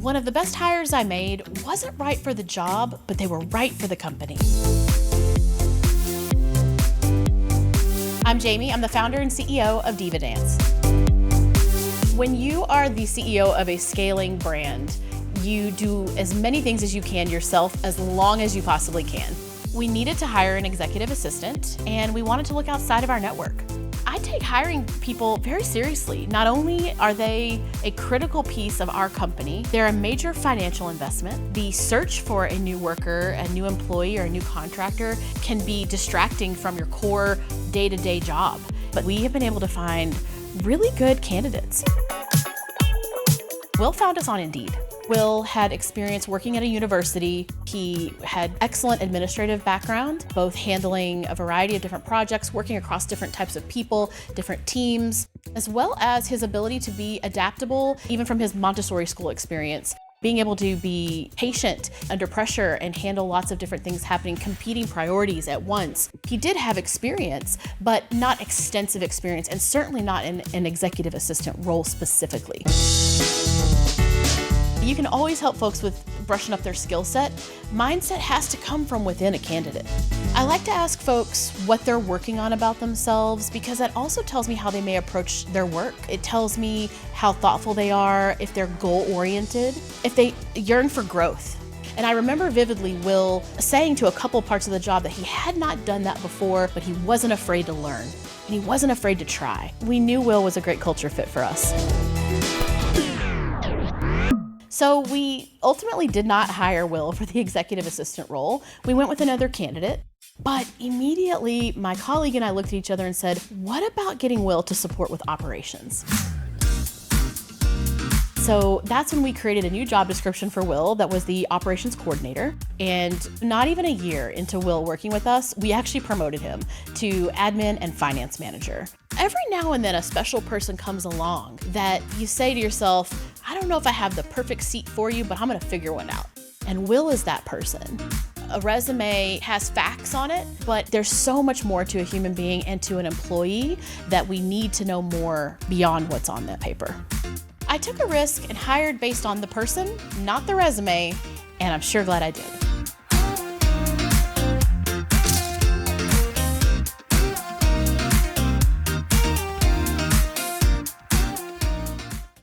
One of the best hires I made wasn't right for the job, but they were right for the company. I'm Jami. I'm the founder and CEO of DivaDance. When you are the CEO of a scaling brand, you do as many things as you can yourself as long as you possibly can. We needed to hire an executive assistant, and we wanted to look outside of our network. I take hiring people very seriously. Not only are they a critical piece of our company, they're a major financial investment. The search for a new worker, a new employee, or a new contractor can be distracting from your core day-to-day job. But we have been able to find really good candidates. Will found us on Indeed. Will had experience working at a university. He had excellent administrative background, both handling a variety of different projects, working across different types of people, different teams, as well as his ability to be adaptable, even from his Montessori school experience. Being able to be patient under pressure and handle lots of different things happening, competing priorities at once. He did have experience, but not extensive experience, and certainly not in an executive assistant role specifically. You can always help folks with brushing up their skill set. Mindset has to come from within a candidate. I like to ask folks what they're working on about themselves because that also tells me how they may approach their work. It tells me how thoughtful they are, if they're goal-oriented, if they yearn for growth. And I remember vividly Will saying to a couple parts of the job that he had not done that before, but he wasn't afraid to learn, and he wasn't afraid to try. We knew Will was a great culture fit for us. So we ultimately did not hire Will for the executive assistant role. We went with another candidate, but immediately my colleague and I looked at each other and said, what about getting Will to support with operations? So that's when we created a new job description for Will that was the operations coordinator. And not even a year into Will working with us, we actually promoted him to admin and finance manager. Every now and then a special person comes along that you say to yourself, I don't know if I have the perfect seat for you, but I'm gonna figure one out. And Will is that person. A resume has facts on it, but there's so much more to a human being and to an employee that we need to know more beyond what's on that paper. I took a risk and hired based on the person, not the resume, and I'm sure glad I did.